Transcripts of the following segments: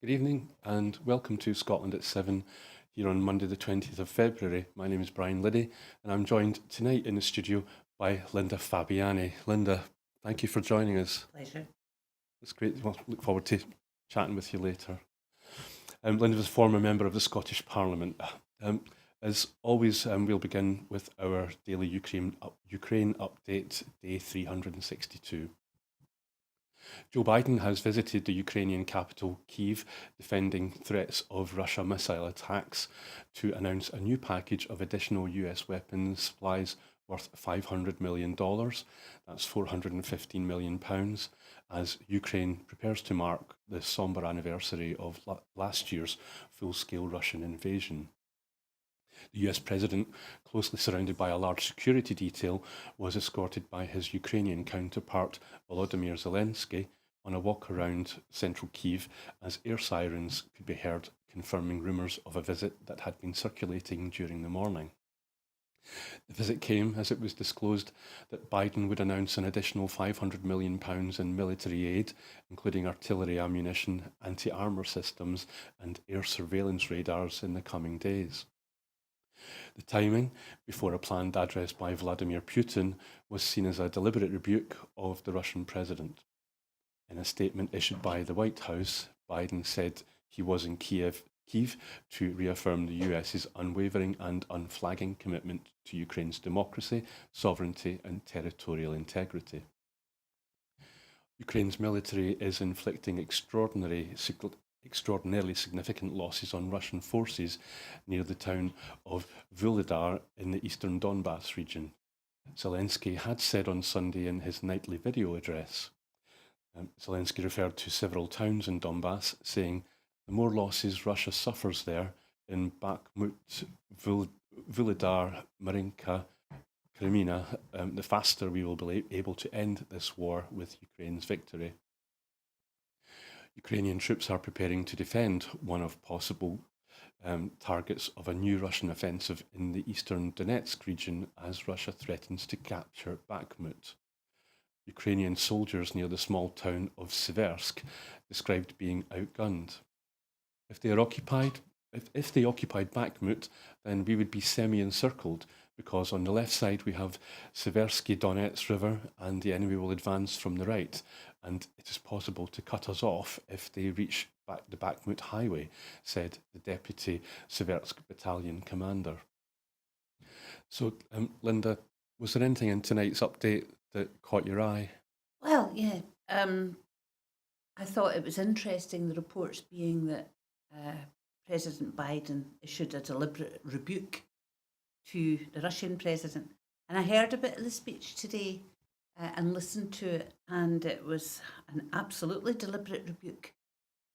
Good evening and welcome to Scotland at 7 here on Monday the 20th of February. My name is Brian Liddy and I'm joined tonight in the studio by Linda Fabiani. Linda, thank you for joining us. Pleasure. It's great. Well, look forward to chatting with you later. Linda was a former member of the Scottish Parliament. Um, as always, we'll begin with our daily Ukraine update, day 362. Joe Biden has visited the Ukrainian capital, Kyiv, defending threats of Russia missile attacks to announce a new package of additional US weapons supplies worth $500 million. That's £415 million, as Ukraine prepares to mark the sombre anniversary of last year's full-scale Russian invasion. The US president, closely surrounded by a large security detail, was escorted by his Ukrainian counterpart, Volodymyr Zelensky, on a walk around central Kyiv as air sirens could be heard confirming rumours of a visit that had been circulating during the morning. The visit came as it was disclosed that Biden would announce an additional £500 million in military aid, including artillery ammunition, anti-armour systems and air surveillance radars in the coming days. The timing, before a planned address by Vladimir Putin, was seen as a deliberate rebuke of the Russian president. In a statement issued by the White House, Biden said he was in Kyiv to reaffirm the US's unwavering and unflagging commitment to Ukraine's democracy, sovereignty and territorial integrity. Ukraine's military is inflicting extraordinarily significant losses on Russian forces near the town of Vuhledar in the eastern Donbass region. Zelensky had said on Sunday in his nightly video address. Zelensky referred to several towns in Donbass, saying, "The more losses Russia suffers there, in Bakhmut, Vuhledar, Marinka, Crimea, the faster we will be able to end this war with Ukraine's victory." Ukrainian troops are preparing to defend one of possible targets of a new Russian offensive in the eastern Donetsk region as Russia threatens to capture Bakhmut. Ukrainian soldiers near the small town of Seversk described being outgunned. If they occupied Bakhmut, then we would be semi-encircled because on the left side we have Seversky Donets River and the enemy will advance from the right, and it is possible to cut us off if they reach the Bakhmut highway, said the deputy Seversk battalion commander. So, Linda, was there anything in tonight's update that caught your eye? Well, yeah. I thought it was interesting, the reports being that President Biden issued a deliberate rebuke to the Russian president. And I heard a bit of the speech today and listened to it, and it was an absolutely deliberate rebuke.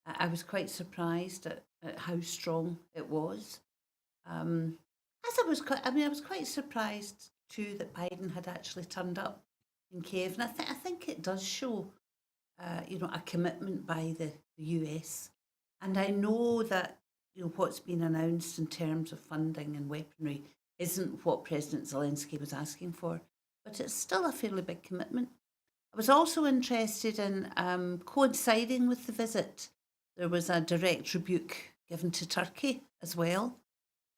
I was quite surprised at how strong it was. As I was quite surprised too that Biden had actually turned up in Kiev, and I think it does show, a commitment by the US. And I know that what's been announced in terms of funding and weaponry isn't what President Zelensky was asking for, but it's still a fairly big commitment. I was also interested in coinciding with the visit. There was a direct rebuke given to Turkey as well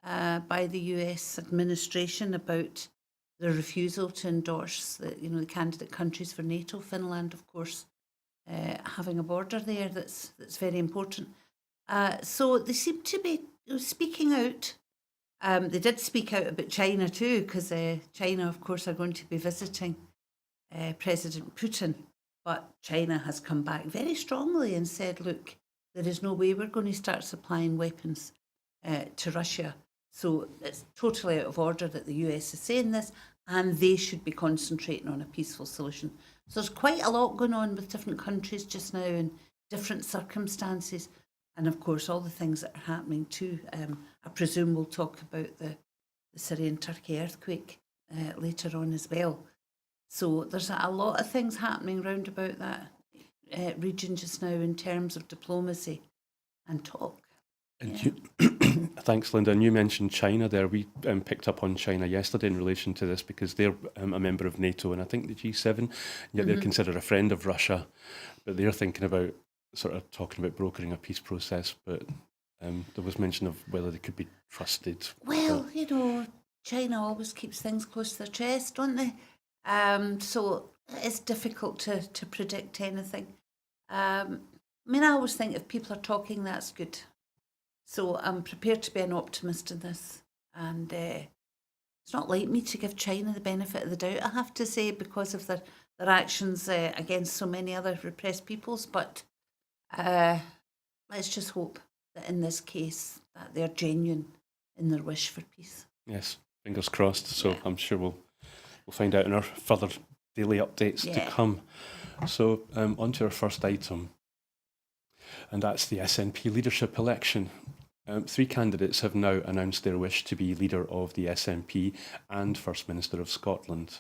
by the US administration about the refusal to endorse the candidate countries for NATO. Finland, of course, having a border there that's very important. So they seem to be speaking out. They did speak out about China too, because China, of course, are going to be visiting President Putin. But China has come back very strongly and said, look, there is no way we're going to start supplying weapons to Russia. So it's totally out of order that the US is saying this, and they should be concentrating on a peaceful solution. So there's quite a lot going on with different countries just now in different circumstances. And of course, all the things that are happening too. I presume we'll talk about the Syrian-Turkey earthquake later on as well. So there's a lot of things happening round about that region just now in terms of diplomacy and talk. And thanks, Linda. And you mentioned China there. We picked up on China yesterday in relation to this because they're a member of NATO and I think the G7, yet they're considered a friend of Russia, but they're thinking about sort of talking about brokering a peace process, but there was mention of whether they could be trusted. Well, you know, China always keeps things close to their chest, don't they? So it's difficult to predict anything. I mean, I always think if people are talking, that's good. So I'm prepared to be an optimist in this. And it's not like me to give China the benefit of the doubt, I have to say, because of their actions against so many other repressed peoples. But let's just hope that in this case that they're genuine in their wish for peace. Yes, fingers crossed. So yeah. I'm sure we'll find out in our further daily updates to come. So on to our first item, and that's the SNP leadership election. 3 candidates have now announced their wish to be leader of the SNP and First Minister of Scotland.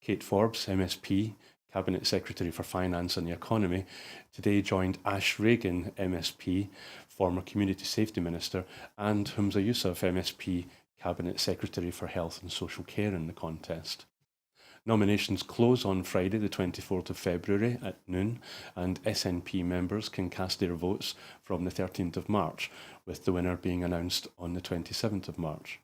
Kate Forbes, MSP, Cabinet Secretary for Finance and the Economy, today joined Ash Regan, MSP, former Community Safety Minister, and Humza Yousaf, MSP, Cabinet Secretary for Health and Social Care in the contest. Nominations close on Friday, the 24th of February at noon, and SNP members can cast their votes from the 13th of March, with the winner being announced on the 27th of March.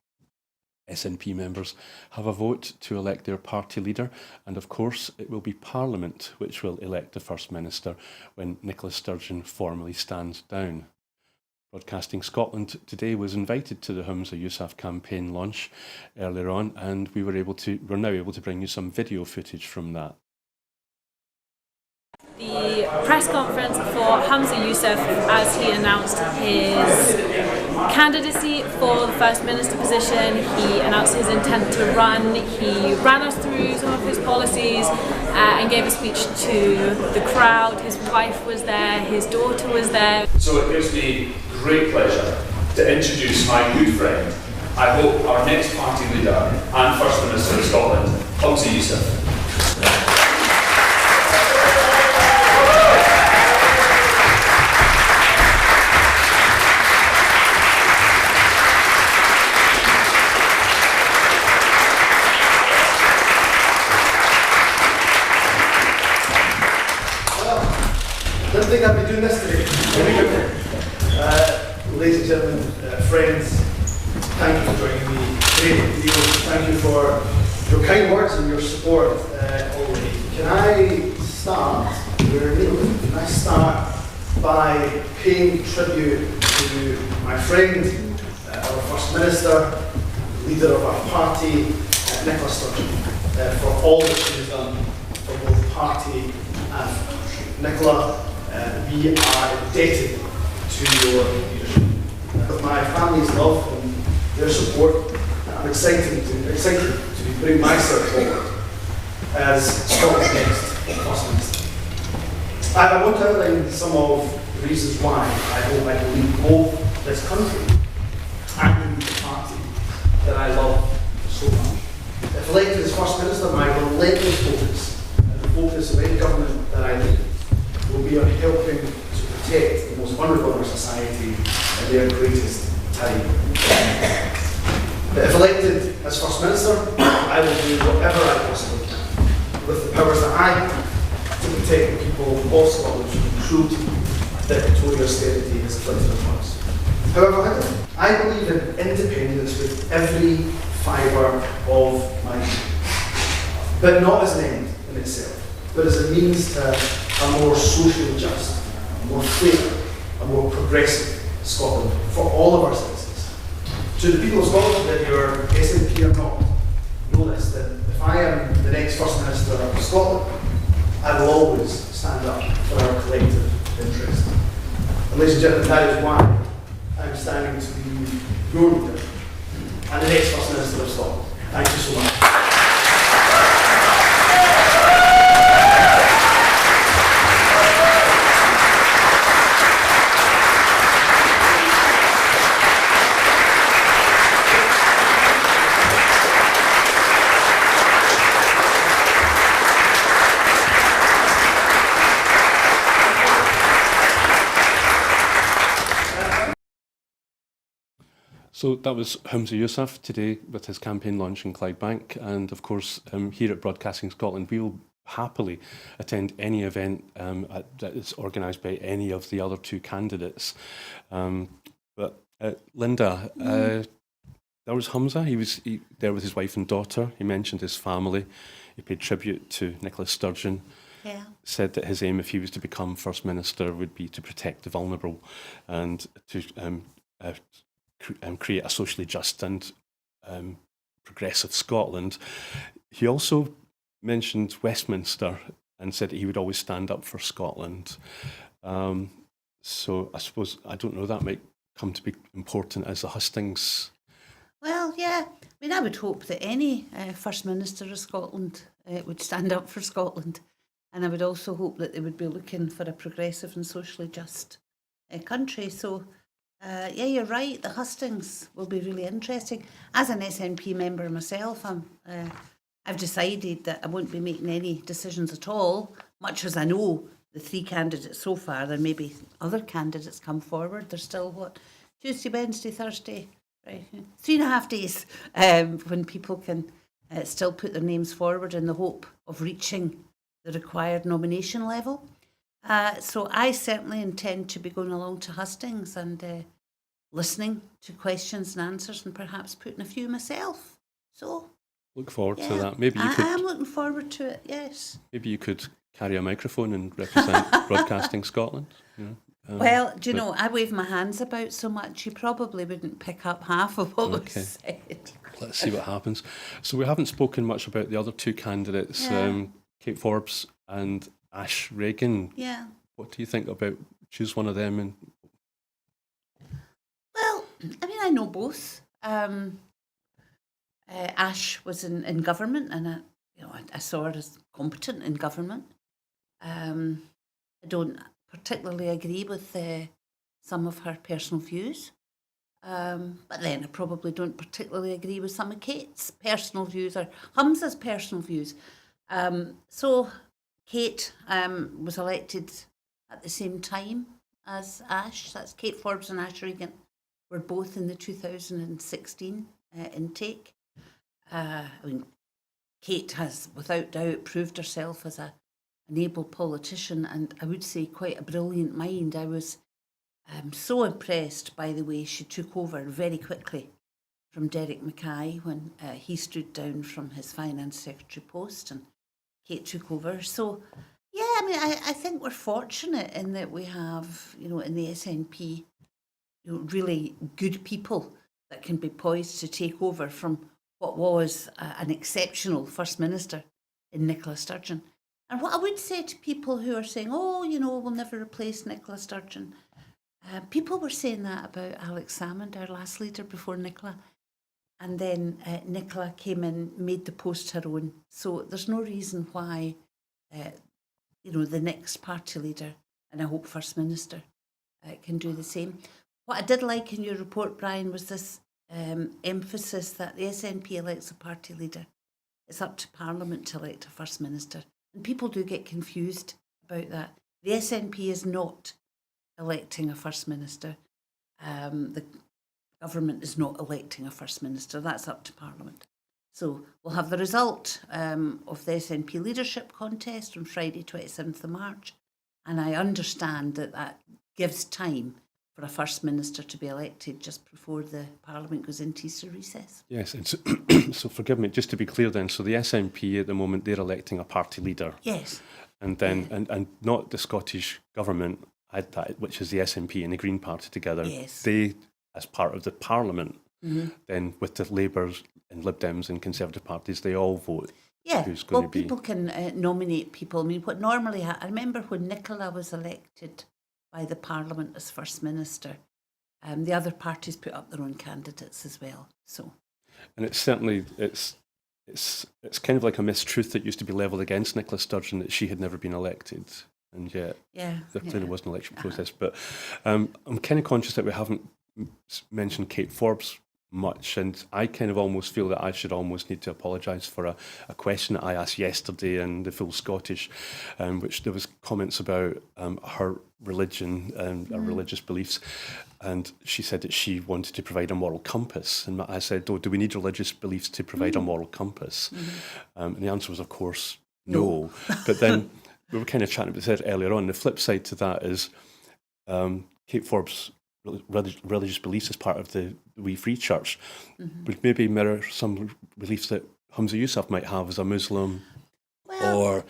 SNP members have a vote to elect their party leader, and of course it will be Parliament which will elect the First Minister when Nicola Sturgeon formally stands down. Broadcasting Scotland today was invited to the Humza Yousaf campaign launch earlier on, and we're now able to bring you some video footage from that. The press conference for Humza Yousaf as he announced his candidacy for the First Minister position. He announced his intent to run. He ran us through some of his policies and gave a speech to the crowd. His wife was there, his daughter was there. So it gives me great pleasure to introduce my good friend, I hope our next party leader and First Minister of Scotland, Humza Yousaf. I didn't think I'd be doing this today. Ladies and gentlemen, friends, thank you for joining me today. Thank you for your kind words and your support already. Can I start by paying tribute to my friend, our First Minister, leader of our party, Nicola Sturgeon, for all that she has done for both the party and for the country. Nicola, we are indebted to your leadership. With my family's love and their support, I'm excited to bring myself forward as Scotland's next First Minister. I want to outline some of the reasons why I hope I can lead both this country and the party that I love so much. If elected as First Minister, my relentless focus, and the focus of any government that I lead, will be on helping to protect the most vulnerable in our society at their greatest time. But if elected as First Minister, I will do whatever I possibly can with the powers that I have to protect the people of Scotland from the cruelty that Tory austerity has inflicted upon us. However, I believe in independence with every fibre of my being, but not as an end in itself, but as a means to a more socially just, a more fair, a more progressive Scotland for all of our citizens. To the people of Scotland, whether you're SNP or not, know this, that if I am the next First Minister of Scotland, I will always stand up for our collective interest. And ladies and gentlemen, that is why I'm standing to be your leader and the next First Minister of Scotland. Thank you so much. So that was Humza Yousaf today with his campaign launch in Clydebank, and of course here at Broadcasting Scotland we will happily attend any event that is organised by any of the other two candidates. But Linda, there was Hamza. He was there with his wife and daughter. He mentioned his family. He paid tribute to Nicola Sturgeon. Yeah. Said that his aim, if he was to become First Minister, would be to protect the vulnerable and to create a socially just and progressive Scotland. He also mentioned Westminster and said that he would always stand up for Scotland. So I suppose, I don't know, that might come to be important as the hustings. Well, yeah. I mean, I would hope that any First Minister of Scotland would stand up for Scotland. And I would also hope that they would be looking for a progressive and socially just country. So, yeah, you're right. The hustings will be really interesting. As an SNP member myself, I've decided that I won't be making any decisions at all, much as I know the three candidates so far. There may be other candidates come forward. There's still, Tuesday, Wednesday, Thursday, right? 3.5 days when people can still put their names forward in the hope of reaching the required nomination level. So I certainly intend to be going along to hustings and listening to questions and answers and perhaps putting a few myself. So look forward yeah, to that. Maybe you could. I am looking forward to it, yes. Maybe you could carry a microphone and represent Broadcasting Scotland. You know? Well, do you know, I wave my hands about so much, you probably wouldn't pick up half of what was said. Let's see what happens. So we haven't spoken much about the other two candidates, Yeah. Kate Forbes and Ash Regan. Yeah. What do you think about choose one of them? And Well, I mean, I know both. Ash was in government, and I saw her as competent in government. I don't particularly agree with some of her personal views, but then I probably don't particularly agree with some of Kate's personal views or Hamza's personal views. So Kate was elected at the same time as Ash. That's Kate Forbes and Ash Regan were both in the 2016 intake. I mean, Kate has, without doubt, proved herself as an able politician, and I would say quite a brilliant mind. I was so impressed by the way she took over very quickly from Derek Mackay when he stood down from his finance secretary post and Kate took over. So, yeah, I mean, I think we're fortunate in that we have, in the SNP, really good people that can be poised to take over from what was an exceptional First Minister in Nicola Sturgeon. And what I would say to people who are saying, we'll never replace Nicola Sturgeon, people were saying that about Alex Salmond, our last leader before Nicola. And then Nicola came in, made the post her own. So there's no reason why, the next party leader, and I hope First Minister, can do the same. What I did like in your report, Brian, was this emphasis that the SNP elects a party leader. It's up to Parliament to elect a First Minister. And people do get confused about that. The SNP is not electing a First Minister. The government is not electing a First Minister. That's up to Parliament. So we'll have the result of the SNP leadership contest on Friday, 27th of March. And I understand that gives time for a First Minister to be elected just before the Parliament goes into Easter recess. yes, and so forgive me, just to be clear then, so the SNP at the moment, they're electing a party leader. Yes. And then, and not the Scottish Government, which is the SNP and the Green Party together. Yes. They, as part of the Parliament, then with the Labour and Lib Dems and Conservative parties, they all vote. Yeah, Who's going to be. People can nominate people. I mean, what normally I remember when Nicola was elected by the Parliament as First Minister, the other parties put up their own candidates as well. So, and it's certainly it's kind of like a mistruth that used to be levelled against Nicola Sturgeon that she had never been elected, and yet there clearly was an election process. But I'm kind of conscious that we haven't mentioned Kate Forbes much, and I kind of almost feel that I should almost need to apologise for a question that I asked yesterday in the Full Scottish, which there was comments about her religion and her religious beliefs, and she said that she wanted to provide a moral compass, and I said, do we need religious beliefs to provide a moral compass? And the answer was, of course, no. But then we were kind of chatting about this earlier on. The flip side to that is Kate Forbes' religious beliefs as part of the Wee Free Church would maybe mirror some beliefs that Hamza Yousaf might have as a Muslim or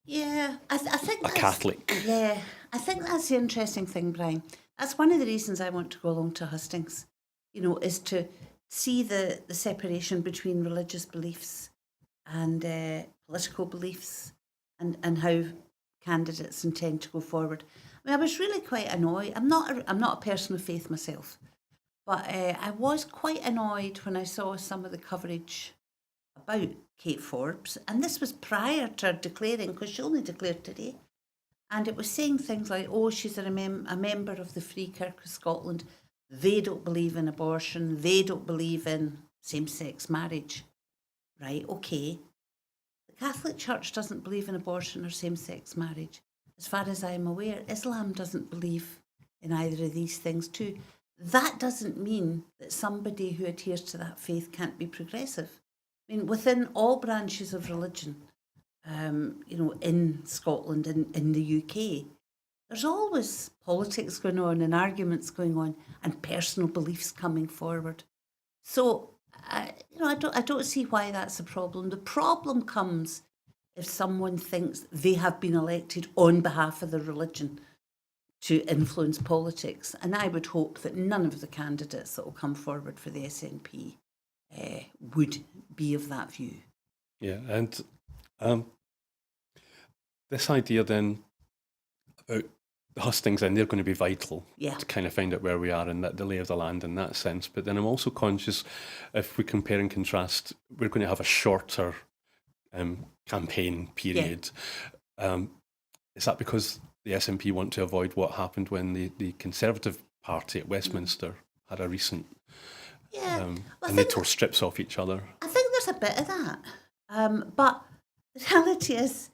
yeah, I think a Catholic. Yeah, I think that's the interesting thing, Brian. That's one of the reasons I want to go along to hustings, is to see the separation between religious beliefs and political beliefs and how candidates intend to go forward. I mean, I was really quite annoyed. I'm not a person of faith myself, but I was quite annoyed when I saw some of the coverage about Kate Forbes, and this was prior to her declaring, because she only declared today, and it was saying things like, oh, she's a member of the Free Kirk of Scotland, they don't believe in abortion, they don't believe in same-sex marriage. Right, okay. The Catholic Church doesn't believe in abortion or same-sex marriage. As far as I'm aware, Islam doesn't believe in either of these things too. That doesn't mean that somebody who adheres to that faith can't be progressive. I mean, within all branches of religion, in Scotland and in the UK, there's always politics going on and arguments going on and personal beliefs coming forward. So, I don't see why that's a problem. The problem comes if someone thinks they have been elected on behalf of the religion to influence politics. And I would hope that none of the candidates that will come forward for the SNP would be of that view. Yeah, and this idea then about the hustings, and they're going to be vital to kind of find out where we are in the lay of the land in that sense. But then I'm also conscious, if we compare and contrast, we're going to have a shorter campaign period. Is that because the SNP want to avoid what happened when the Conservative Party at Westminster had a recent... and they tore strips off each other? I think there's a bit of that. But the reality is,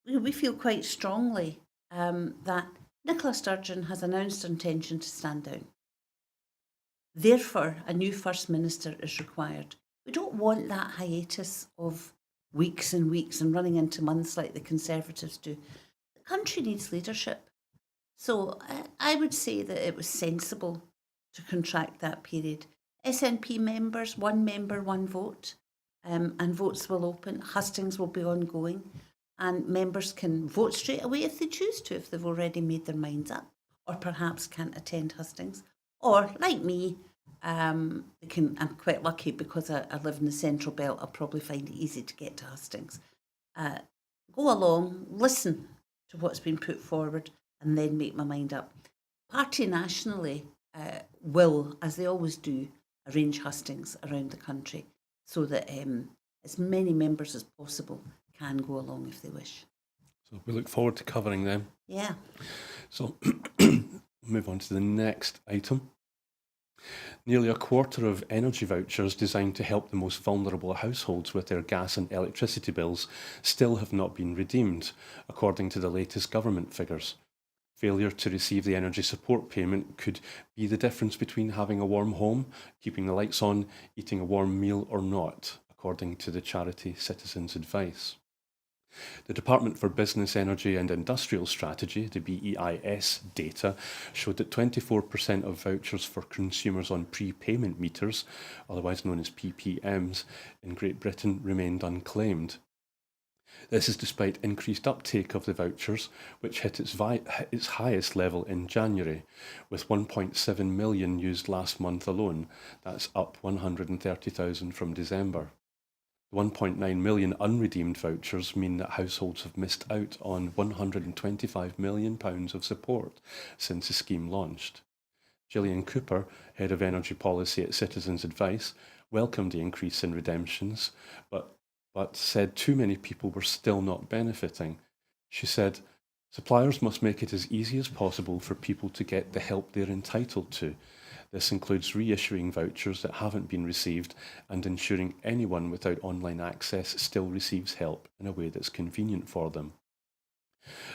we feel quite strongly that Nicola Sturgeon has announced her intention to stand down. Therefore, a new First Minister is required. We don't want that hiatus of weeks and weeks and running into months like the Conservatives do. The country needs leadership. So I would say that it was sensible to contract that period. SNP members, one member, one vote, and votes will open. Hustings will be ongoing. And members can vote straight away if they choose to, if they've already made their minds up, or perhaps can't attend hustings. Or, like me, I'm quite lucky because I live in the Central Belt. I'll probably find it easy to get to hustings. Go along, listen to what's been put forward, and then make my mind up. Party nationally will, as they always do, arrange hustings around the country so that as many members as possible can go along if they wish. So we look forward to covering them. Yeah. So move on to the next item. Nearly a quarter of energy vouchers designed to help the most vulnerable households with their gas and electricity bills still have not been redeemed, according to the latest government figures. Failure to receive the energy support payment could be the difference between having a warm home, keeping the lights on, eating a warm meal or not, according to the charity Citizens Advice. The Department for Business, Energy and Industrial Strategy, the BEIS data, showed that 24% of vouchers for consumers on prepayment meters, otherwise known as PPMs, in Great Britain remained unclaimed. This is despite increased uptake of the vouchers, which hit its highest level in January, with 1.7 million used last month alone. That's up 130,000 from December. 1.9 million unredeemed vouchers mean that households have missed out on £125 million of support since the scheme launched. Gillian Cooper, Head of Energy Policy at Citizens Advice, welcomed the increase in redemptions, but said too many people were still not benefiting. She said, suppliers must make it as easy as possible for people to get the help they're entitled to. This includes reissuing vouchers that haven't been received and ensuring anyone without online access still receives help in a way that's convenient for them.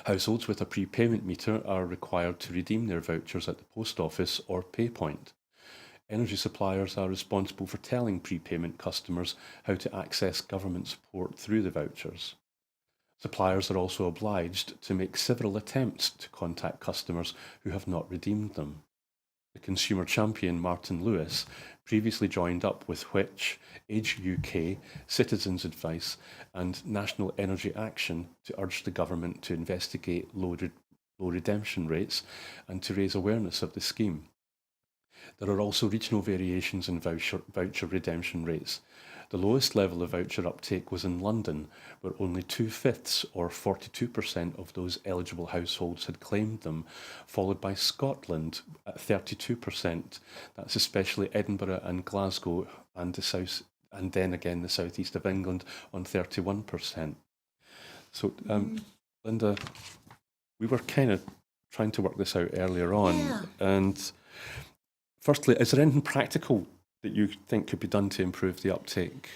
Households with a prepayment meter are required to redeem their vouchers at the post office or PayPoint. Energy suppliers are responsible for telling prepayment customers how to access government support through the vouchers. Suppliers are also obliged to make several attempts to contact customers who have not redeemed them. The consumer champion Martin Lewis previously joined up with Which, Age UK, Citizens Advice and National Energy Action to urge the government to investigate low redemption rates and to raise awareness of the scheme. There are also regional variations in voucher redemption rates. The lowest level of voucher uptake was in London, where only 2/5 or 42% of those eligible households had claimed them, followed by Scotland at 32%. That's especially Edinburgh and Glasgow, and then again the southeast of England on 31%. So, Linda, we were kind of trying to work this out earlier on, Yeah. and firstly, is there anything practical that you think could be done to improve the uptake?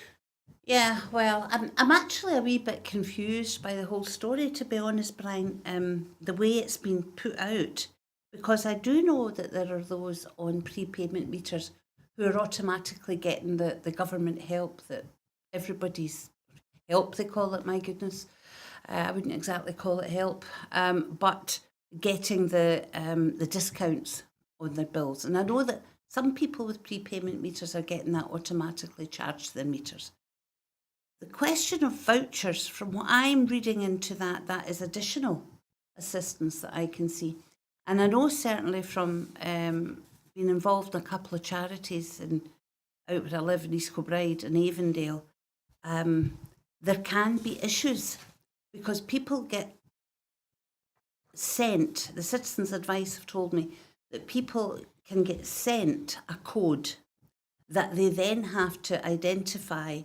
Yeah, well, I'm actually a wee bit confused by the whole story, to be honest, Brian, the way it's been put out, because I do know that there are those on prepayment meters who are automatically getting the government help, that everybody's help, they call it, my goodness. I wouldn't exactly call it help, but getting the discounts on their bills. And I know that some people with prepayment meters are getting that automatically charged to their meters. The question of vouchers, from what I'm reading into that is additional assistance that I can see. And I know certainly from being involved in a couple of charities out where I live in East Kilbride and Avondale, there can be issues because people get sent, the Citizens Advice have told me, that people can get sent a code that they then have to identify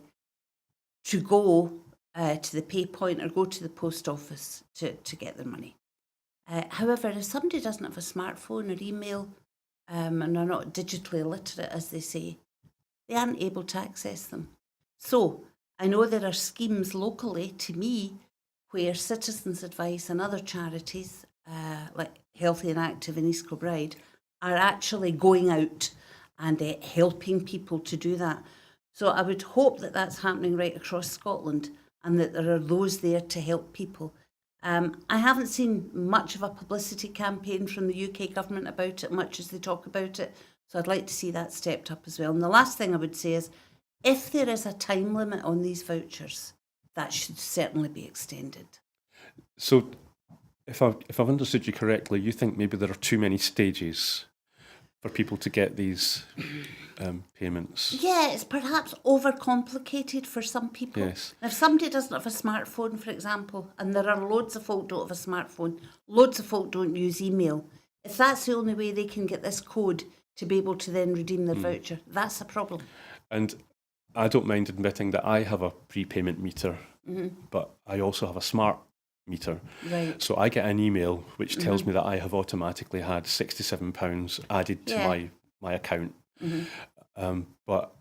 to go to the pay point or go to the post office to get their money. However, if somebody doesn't have a smartphone or email and are not digitally illiterate, as they say, they aren't able to access them. So I know there are schemes locally to me where Citizens Advice and other charities like Healthy and Active in East Kilbride are actually going out and helping people to do that. So I would hope that that's happening right across Scotland and that there are those there to help people. I haven't seen much of a publicity campaign from the UK government about it, much as they talk about it. So I'd like to see that stepped up as well. And the last thing I would say is, if there is a time limit on these vouchers, that should certainly be extended. So, if I've understood you correctly, you think maybe there are too many stages for people to get these payments? Yeah, it's perhaps overcomplicated for some people. Yes. If somebody doesn't have a smartphone, for example, and there are loads of folk don't have a smartphone, loads of folk don't use email, if that's the only way they can get this code to be able to then redeem their voucher, that's a problem. And I don't mind admitting that I have a prepayment meter, but I also have a smart meter. Right. So I get an email which tells me that I have automatically had £67 added to my account. But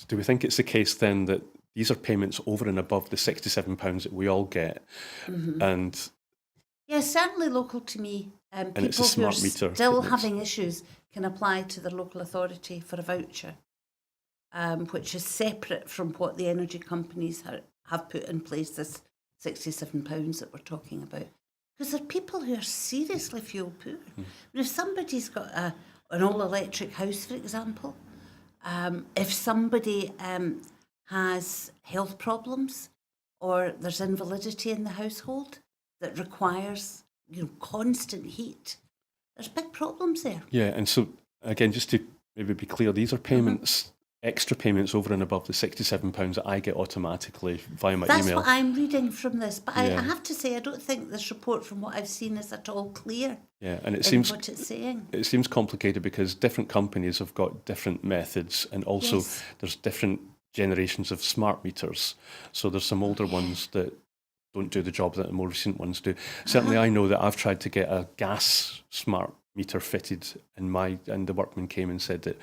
do we think it's the case then that these are payments over and above the £67 that we all get? And yeah, certainly local to me. People it's a smart who are meter still that having issues can apply to their local authority for a voucher, which is separate from what the energy companies have put in place, this £67 that we're talking about. Because there are people who are seriously fuel poor. I mean, if somebody's got an all-electric house, for example, if somebody has health problems or there's invalidity in the household that requires constant heat, there's big problems there. yeah, and so again, just to maybe be clear, these are payments, extra payments over and above the £67 that I get automatically via my That's email. what I'm reading from this, but I Yeah. have to say I don't think this report, from what I've seen, is at all clear Yeah, and it in seems what it's saying. it seems complicated because different companies have got different methods, and also Yes. there's different generations of smart meters. So there's some older ones that don't do the job that the more recent ones do. Certainly, I know that I've tried to get a gas smart meter fitted, and the workman came and said that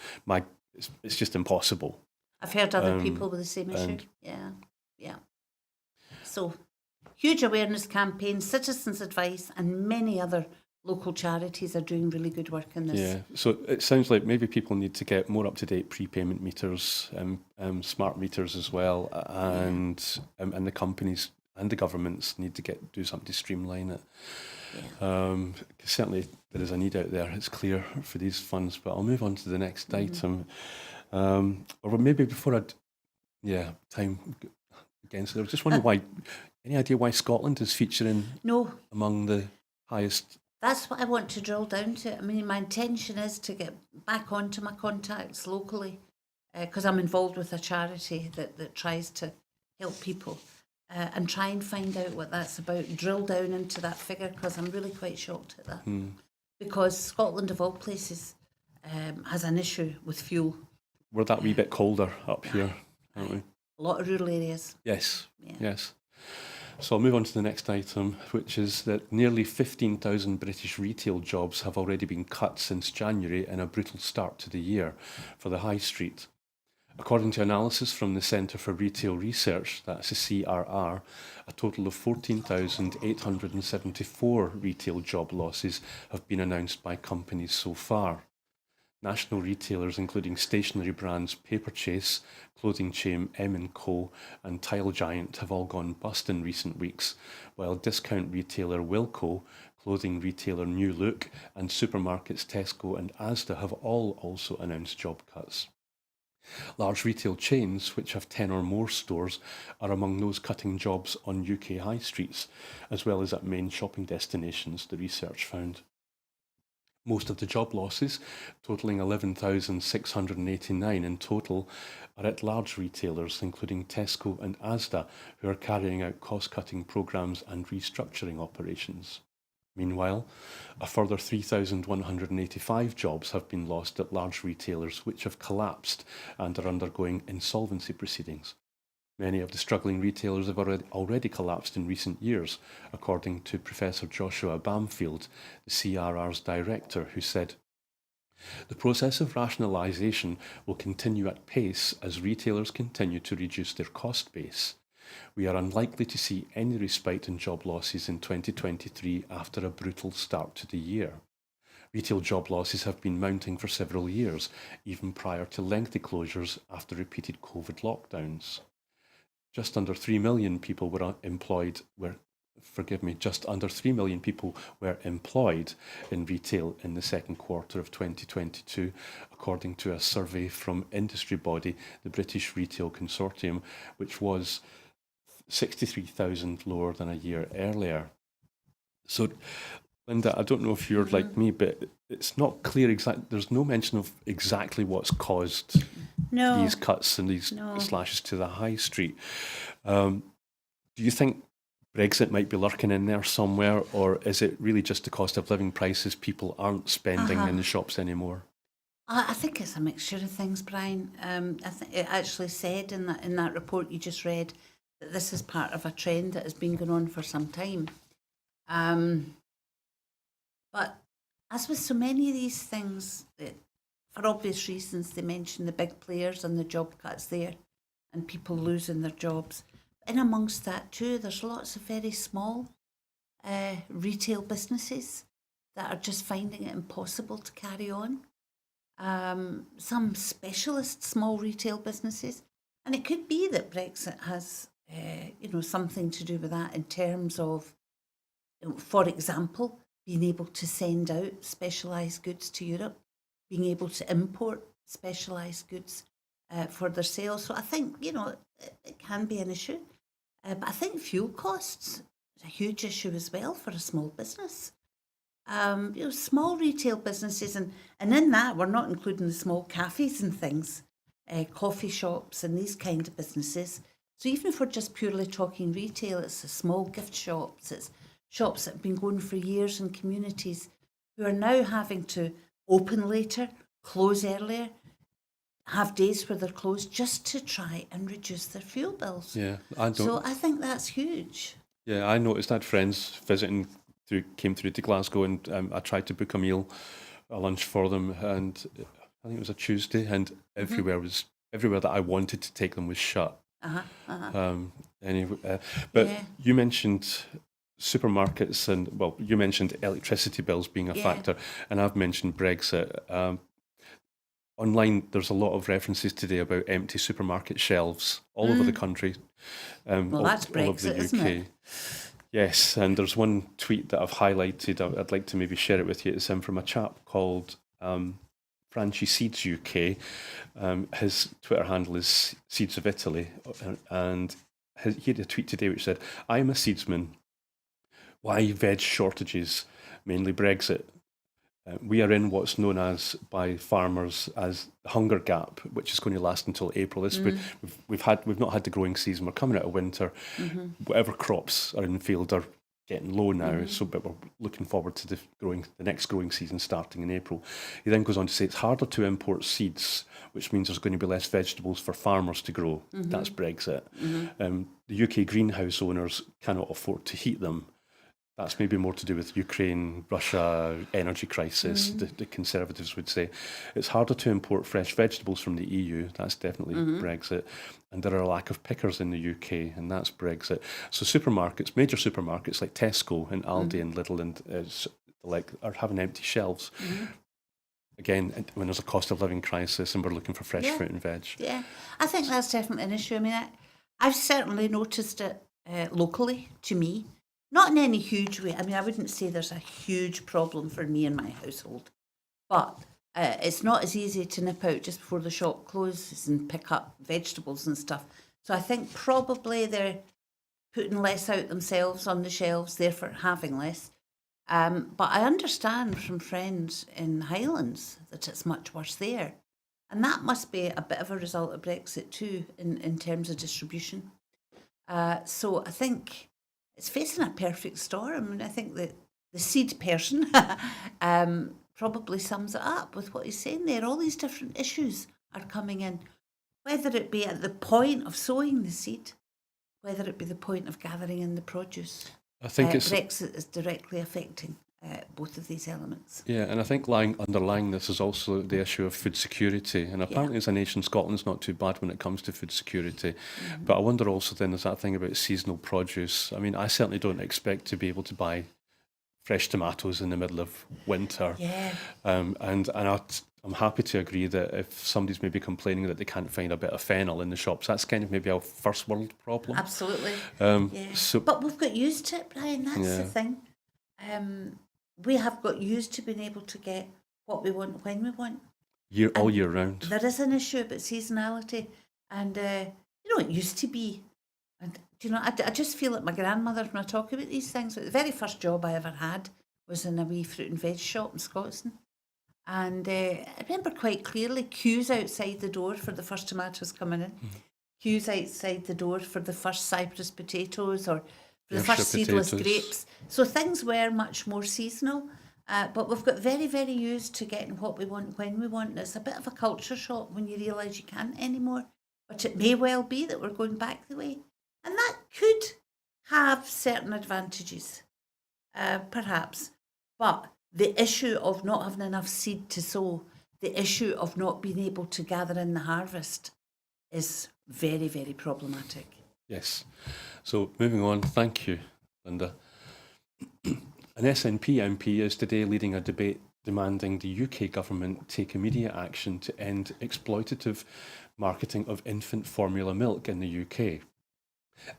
it's just impossible. I've heard other people with the same issue. Yeah. So, huge awareness campaigns, Citizens Advice, and many other local charities are doing really good work in this. Yeah, so it sounds like maybe people need to get more up-to-date prepayment meters, smart meters as well, and the companies and the governments need to do something to streamline it. Yeah. Certainly there is a need out there, it's clear, for these funds, but I'll move on to the next item. Or maybe before time against it, I was just wondering any idea why Scotland is featuring No, among the highest? that's what I want to drill down to. I mean, my intention is to get back onto my contacts locally, because I'm involved with a charity that tries to help people, and try and find out what that's about, drill down into that figure, because I'm really quite shocked at that. Because Scotland, of all places, has an issue with fuel. We're that wee bit colder up here, aren't we? A lot of rural areas. Yes, Yeah. yes. So I'll move on to the next item, which is that nearly 15,000 British retail jobs have already been cut since January in a brutal start to the year for the high street. According to analysis from the Centre for Retail Research, that's the CRR, a total of 14,874 retail job losses have been announced by companies so far. National retailers including stationery brands Paperchase, clothing chain M&Co and Tile Giant have all gone bust in recent weeks, while discount retailer Wilko, clothing retailer New Look and supermarkets Tesco and Asda have all also announced job cuts. Large retail chains, which have 10 or more stores, are among those cutting jobs on UK high streets, as well as at main shopping destinations, the research found. Most of the job losses, totalling 11,689 in total, are at large retailers, including Tesco and Asda, who are carrying out cost-cutting programmes and restructuring operations. Meanwhile, a further 3,185 jobs have been lost at large retailers which have collapsed and are undergoing insolvency proceedings. Many of the struggling retailers have already collapsed in recent years, according to Professor Joshua Bamfield, the CRR's director, who said, "The process of rationalisation will continue at pace as retailers continue to reduce their cost base. We are unlikely to see any respite in job losses in 2023 after a brutal start to the year. Retail job losses have been mounting for several years, even prior to lengthy closures after repeated COVID lockdowns. Just under 3 million people were employed in retail in the second quarter of 2022, according to a survey from industry body, the British Retail Consortium, which was 63,000 lower than a year earlier." So, Linda, I don't know if you're like me, but it's not clear there's no mention of exactly what's caused these cuts and these slashes to the high street. Do you think Brexit might be lurking in there somewhere, or is it really just the cost of living prices? People aren't spending in the shops anymore. I think it's a mixture of things, Brian. I think it actually said in that report you just read that this is part of a trend that has been going on for some time. But as with so many of these things, for obvious reasons, they mention the big players and the job cuts there and people losing their jobs. In amongst that too, there's lots of very small retail businesses that are just finding it impossible to carry on. Some specialist small retail businesses, and it could be that Brexit has something to do with that in terms of, for example, being able to send out specialised goods to Europe, being able to import specialised goods for their sales. So I think, it can be an issue. But I think fuel costs is a huge issue as well for a small business. Small retail businesses, and in that we're not including the small cafes and things, coffee shops and these kind of businesses. So even if we're just purely talking retail, it's the small gift shops, it's shops that have been going for years in communities who are now having to open later, close earlier, have days where they're closed just to try and reduce their fuel bills. Yeah, So I think that's huge. Yeah, I noticed I had friends came through to Glasgow, and I tried to book a lunch for them, and I think it was a Tuesday, and everywhere that I wanted to take them was shut. But you mentioned supermarkets and, well, you mentioned electricity bills being a Yeah. factor, and I've mentioned Brexit. Online, there's a lot of references today about empty supermarket shelves all over the country. Well, that's all over the Brexit, isn't it? Yes, and there's one tweet that I've highlighted. I'd like to maybe share it with you. It's from a chap called Franchi Seeds UK. His Twitter handle is Seeds of Italy, and he had a tweet today which said, "I'm a seedsman. Why veg shortages? Mainly Brexit. We are in what's known as by farmers as the hunger gap, which is going to last until April. We've not had the growing season. We're coming out of winter. Whatever crops are in the field are getting low now. But we're looking forward to the next growing season starting in April." He then goes on to say it's harder to import seeds, which means there's going to be less vegetables for farmers to grow. That's Brexit. The UK greenhouse owners cannot afford to heat them. That's maybe more to do with Ukraine, Russia, energy crisis, the Conservatives would say. It's harder to import fresh vegetables from the EU. That's definitely Brexit. And there are a lack of pickers in the UK, and that's Brexit. So supermarkets, major supermarkets like Tesco and Aldi and Lidl and are having empty shelves. Again, when there's a cost of living crisis and we're looking for fresh fruit and veg. Yeah, I think that's definitely an issue. I mean, I've certainly noticed it locally to me. Not in any huge way. I mean, I wouldn't say there's a huge problem for me and my household. But it's not as easy to nip out just before the shop closes and pick up vegetables and stuff. So I think probably they're putting less out themselves on the shelves, therefore having less. But I understand from friends in Highlands that it's much worse there. And that must be a bit of a result of Brexit too, in terms of distribution. So I think it's facing a perfect storm. I mean, I think that the seed person probably sums it up with what he's saying there. All these different issues are coming in, whether it be at the point of sowing the seed, whether it be the point of gathering in the produce. I think Brexit is directly affecting both of these elements. Yeah, and I think underlying this is also the issue of food security. And apparently as a nation, Scotland's not too bad when it comes to food security. But I wonder also then, there's that thing about seasonal produce. I mean, I certainly don't expect to be able to buy fresh tomatoes in the middle of winter. Yeah. And I'm happy to agree that if somebody's maybe complaining that they can't find a bit of fennel in the shops, that's kind of maybe a first world problem. Absolutely. So, but we've got used to it, Brian. That's the thing. We have got used to being able to get what we want when we want. All year round. There is an issue about seasonality. And, it used to be. And, I just feel like my grandmother, when I talk about these things, the very first job I ever had was in a wee fruit and veg shop in Scotland. And I remember quite clearly queues outside the door for the first tomatoes coming in, queues outside the door for the first Cyprus potatoes or for the first seedless grapes. So things were much more seasonal, but we've got very, very used to getting what we want when we want. It's a bit of a culture shock when you realise you can't anymore, but it may well be that we're going back the way. And that could have certain advantages, perhaps, but the issue of not having enough seed to sow, the issue of not being able to gather in the harvest is very, very problematic. Yes. So moving on, thank you, Linda. An SNP MP is today leading a debate demanding the UK government take immediate action to end exploitative marketing of infant formula milk in the UK.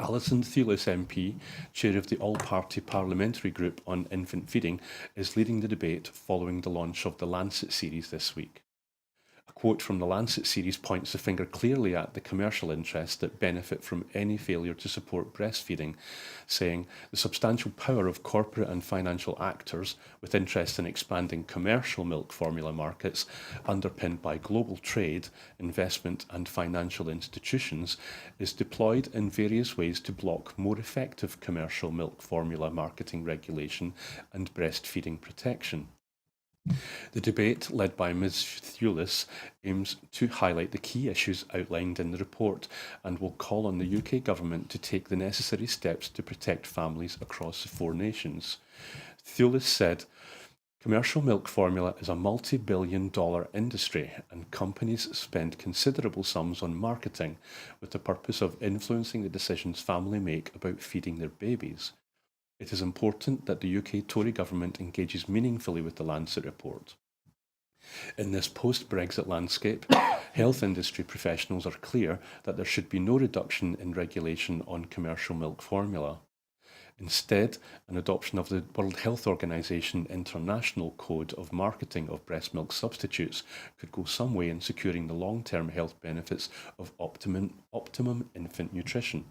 Alison Thewlis MP, chair of the All-Party Parliamentary Group on Infant Feeding, is leading the debate following the launch of the Lancet series this week. A quote from the Lancet series points the finger clearly at the commercial interests that benefit from any failure to support breastfeeding, saying the substantial power of corporate and financial actors with interest in expanding commercial milk formula markets, underpinned by global trade, investment and financial institutions, is deployed in various ways to block more effective commercial milk formula marketing regulation and breastfeeding protection. The debate, led by Ms Thewlis, aims to highlight the key issues outlined in the report and will call on the UK government to take the necessary steps to protect families across the 4 nations. Thewlis said, "Commercial milk formula is a multi-billion-dollar industry and companies spend considerable sums on marketing with the purpose of influencing the decisions families make about feeding their babies. It is important that the UK Tory government engages meaningfully with the Lancet report. In this post-Brexit landscape, health industry professionals are clear that there should be no reduction in regulation on commercial milk formula. Instead, an adoption of the World Health Organization International Code of Marketing of Breast Milk Substitutes could go some way in securing the long-term health benefits of optimum infant nutrition.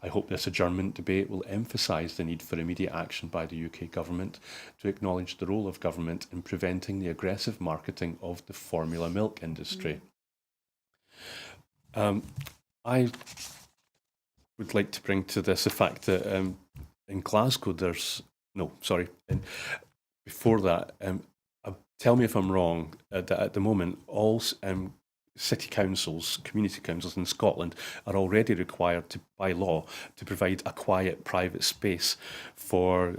I hope this adjournment debate will emphasise the need for immediate action by the UK government to acknowledge the role of government in preventing the aggressive marketing of the formula milk industry. I would like to bring to this the fact that in Glasgow before that, tell me if I'm wrong, that at the moment all city councils, community councils in Scotland are already required to, by law, to provide a quiet private space for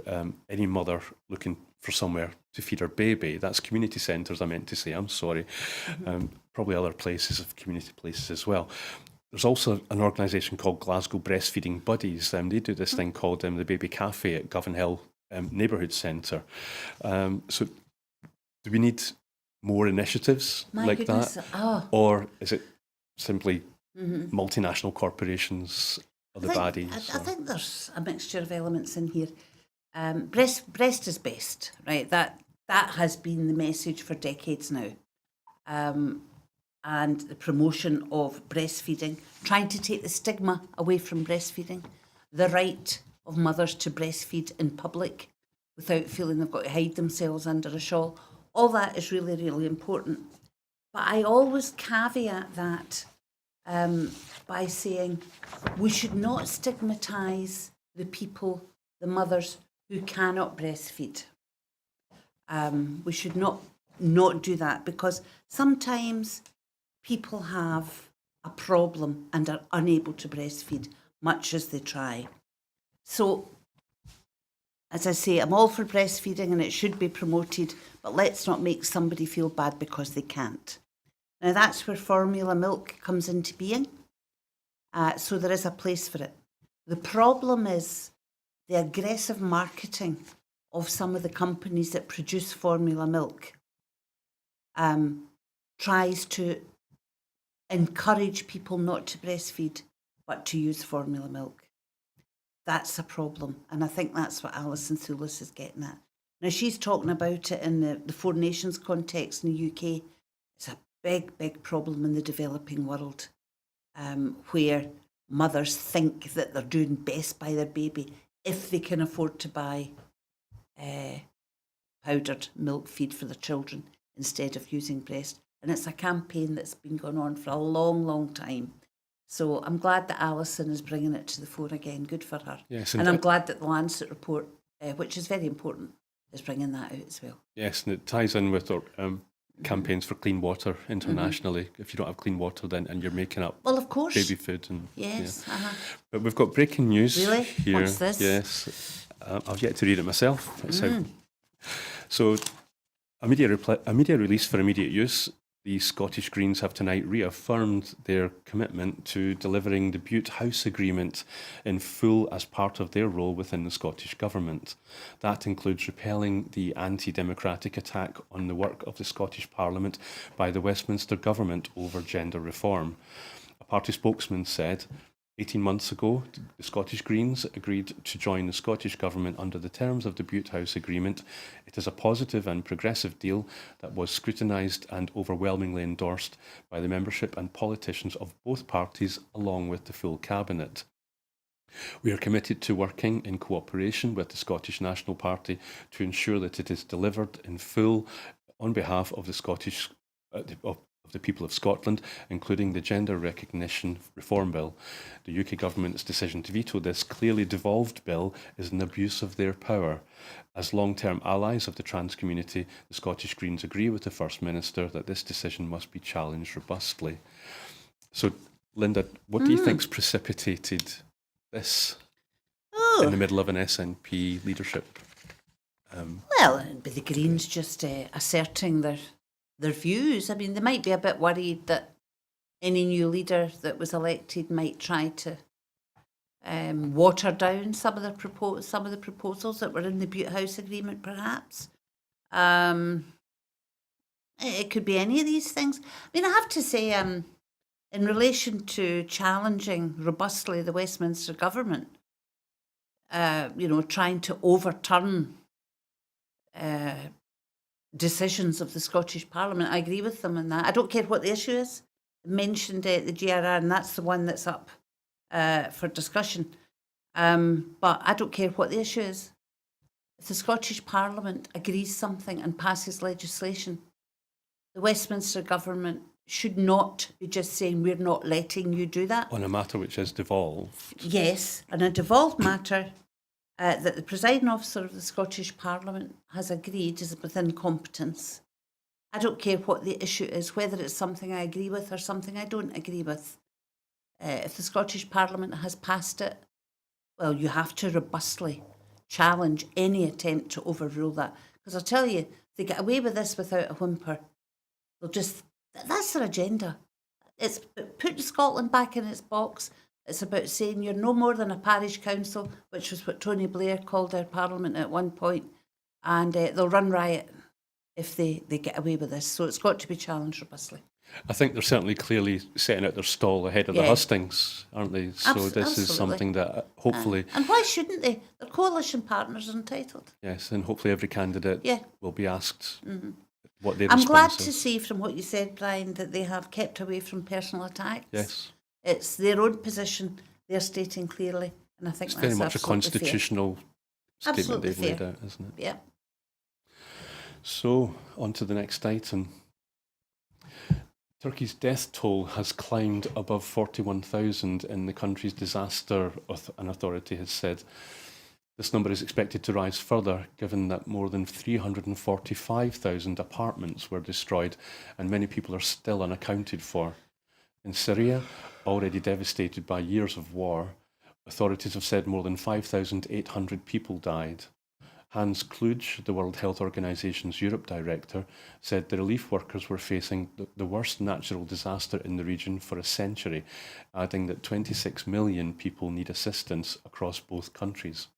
any mother looking for somewhere to feed her baby. That's community centres, I meant to say, I'm sorry. Probably other places of community places as well. There's also an organisation called Glasgow Breastfeeding Buddies. They do this thing called the Baby Cafe at Govan Hill Neighbourhood Centre. So do we need more initiatives like that? Oh. Or is it simply multinational corporations are the baddies? I think there's a mixture of elements in here. Breast is best, right? That has been the message for decades now. And the promotion of breastfeeding, trying to take the stigma away from breastfeeding, the right of mothers to breastfeed in public without feeling they've got to hide themselves under a shawl. All that is really, really important. But I always caveat that by saying we should not stigmatise the people, the mothers who cannot breastfeed. We should not do that, because sometimes people have a problem and are unable to breastfeed, much as they try. So, as I say, I'm all for breastfeeding and it should be promoted, but let's not make somebody feel bad because they can't. Now, that's where formula milk comes into being. So there is a place for it. The problem is the aggressive marketing of some of the companies that produce formula milk tries to encourage people not to breastfeed, but to use formula milk. That's a problem. And I think that's what Alison Thewlis is getting at. Now, she's talking about it in the Four Nations context in the UK. It's a big, big problem in the developing world, where mothers think that they're doing best by their baby if they can afford to buy powdered milk feed for their children instead of using breast. And it's a campaign that's been going on for a long, long time. So I'm glad that Alison is bringing it to the fore again. Good for her. Yes, and I'm glad that the Lancet report, which is very important, is bringing that out as well. Yes, and it ties in with our campaigns for clean water internationally. If you don't have clean water, then and you're making up of course, baby food. And, yes. Yeah. But we've got breaking news Really? here. What's this? Yes. I've yet to read it myself. So, a media release for immediate use. The Scottish Greens have tonight reaffirmed their commitment to delivering the Bute House Agreement in full as part of their role within the Scottish Government. That includes repelling the anti-democratic attack on the work of the Scottish Parliament by the Westminster Government over gender reform. A party spokesman said, 18 months ago, the Scottish Greens agreed to join the Scottish Government under the terms of the Bute House Agreement. It is a positive and progressive deal that was scrutinised and overwhelmingly endorsed by the membership and politicians of both parties, along with the full Cabinet. We are committed to working in cooperation with the Scottish National Party to ensure that it is delivered in full on behalf of the Scottish of the people of Scotland, including the Gender Recognition Reform Bill. The UK Government's decision to veto this clearly devolved bill is an abuse of their power. As long-term allies of the trans community, the Scottish Greens agree with the First Minister that this decision must be challenged robustly. So, Linda, what do you think's precipitated this in the middle of an SNP leadership? Well, it'd be the Greens just asserting their views. I mean, they might be a bit worried that any new leader that was elected might try to water down some of the proposals that were in the Butte House Agreement, perhaps. It could be any of these things. I mean, I have to say, in relation to challenging robustly the Westminster government, trying to overturn decisions of the Scottish Parliament, I agree with them in that. I don't care what the issue is. I mentioned the GRR, and that's the one that's up for discussion. But I don't care what the issue is. If the Scottish Parliament agrees something and passes legislation, the Westminster government should not be just saying, we're not letting you do that. On a matter which is devolved. Yes, on a devolved matter that the presiding officer of the Scottish Parliament has agreed is within competence. I don't care what the issue is, whether it's something I agree with or something I don't agree with. If the Scottish Parliament has passed it, well, you have to robustly challenge any attempt to overrule that. Because I'll tell you, if they get away with this without a whimper, that's their agenda. It's putting Scotland back in its box. It's about saying you're no more than a parish council, which was what Tony Blair called our parliament at one point, and they'll run riot if they get away with this. So it's got to be challenged robustly. I think they're certainly clearly setting out their stall ahead of the hustings, aren't they? So this is something that hopefully... and why shouldn't they? Their coalition partners are entitled. Yes, and hopefully every candidate will be asked what their I'm response glad is. to see from what you said, Brian, that they have kept away from personal attacks. Yes. It's their own position they're stating clearly, and I think it's that's very much a constitutional statement absolutely they've laid out, isn't it? Yeah. So, on to the next item. Turkey's death toll has climbed above 41,000 in the country's disaster, an authority has said. This number is expected to rise further, given that more than 345,000 apartments were destroyed and many people are still unaccounted for. In Syria, already devastated by years of war, authorities have said more than 5,800 people died. Hans Kluge, the World Health Organization's Europe director, said the relief workers were facing the worst natural disaster in the region for a century, adding that 26 million people need assistance across both countries.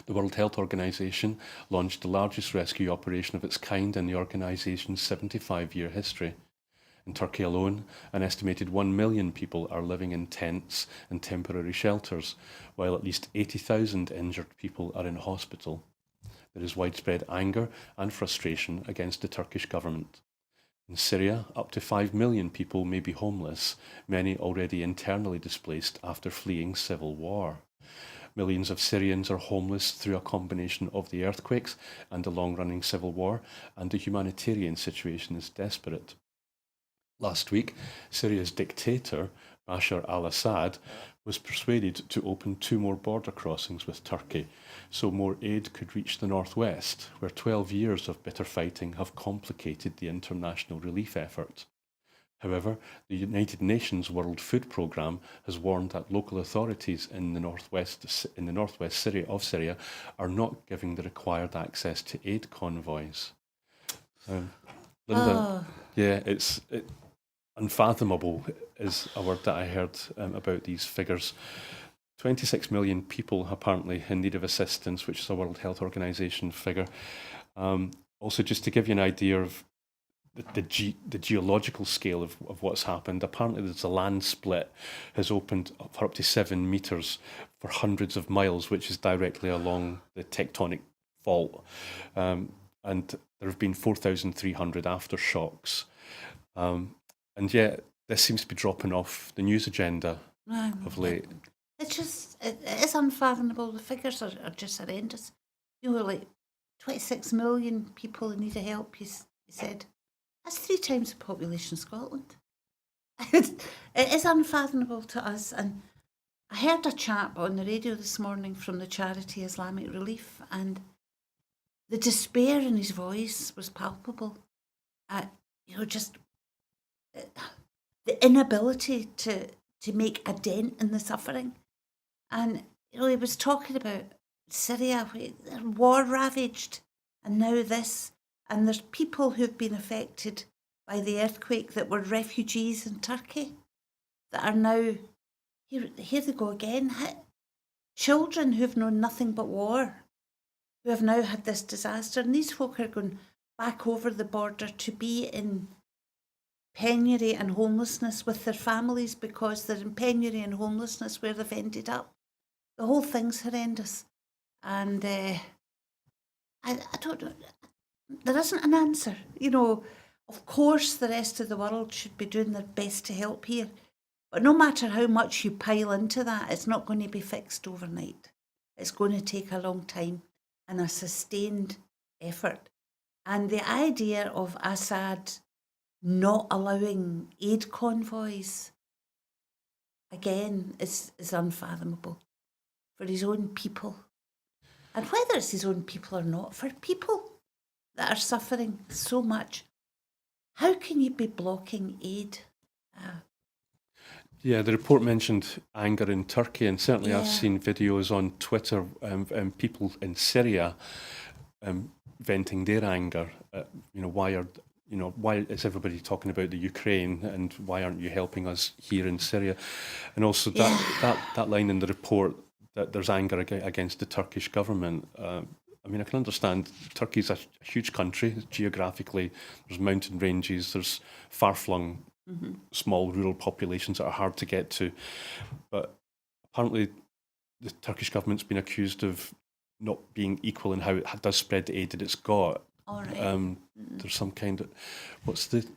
The World Health Organization launched the largest rescue operation of its kind in the organization's 75-year history. In Turkey alone, an estimated 1 million people are living in tents and temporary shelters, while at least 80,000 injured people are in hospital. There is widespread anger and frustration against the Turkish government. In Syria, up to 5 million people may be homeless, many already internally displaced after fleeing civil war. Millions of Syrians are homeless through a combination of the earthquakes and the long-running civil war, and the humanitarian situation is desperate. Last week, Syria's dictator, Bashar al-Assad, was persuaded to open 2 more border crossings with Turkey, so more aid could reach the northwest, where 12 years of bitter fighting have complicated the international relief effort. However, the United Nations World Food Programme has warned that local authorities in the northwest Syria are not giving the required access to aid convoys. Linda, it's unfathomable is a word that I heard about these figures. 26 million people apparently in need of assistance, which is a World Health Organization figure. Also, just to give you an idea of the geological scale of what's happened, apparently there's a land split has opened for up to 7 metres for hundreds of miles, which is directly along the tectonic fault. And there have been 4,300 aftershocks. And yet, this seems to be dropping off the news agenda of late. It is unfathomable. The figures are just horrendous. You were like 26 million people in need of help, he said. That's 3 times the population of Scotland. It is unfathomable to us. And I heard a chap on the radio this morning from the charity Islamic Relief, and the despair in his voice was palpable. Just the inability to make a dent in the suffering. And, he was talking about Syria, war ravaged, and now this. And there's people who've been affected by the earthquake that were refugees in Turkey that are now here they go again. Children who've known nothing but war, who have now had this disaster, and these folk are going back over the border to be in penury and homelessness with their families because they're in penury and homelessness where they've ended up. The whole thing's horrendous. And I don't know, there isn't an answer. You know, of course the rest of the world should be doing their best to help here. But no matter how much you pile into that, it's not going to be fixed overnight. It's going to take a long time and a sustained effort. And the idea of Assad not allowing aid convoys, again, is unfathomable for his own people. And whether it's his own people or not, for people that are suffering so much, how can you be blocking aid? Yeah, the report mentioned anger in Turkey, and certainly I've Yeah. seen videos on Twitter, people in Syria venting their anger. Why is everybody talking about the Ukraine, and why aren't you helping us here in Syria? And also that line in the report that there's anger against the Turkish government. I can understand Turkey's a huge country. Geographically, there's mountain ranges, there's far-flung small rural populations that are hard to get to. But apparently the Turkish government's been accused of not being equal in how it does spread the aid that it's got. All right. There's some kind of, what's the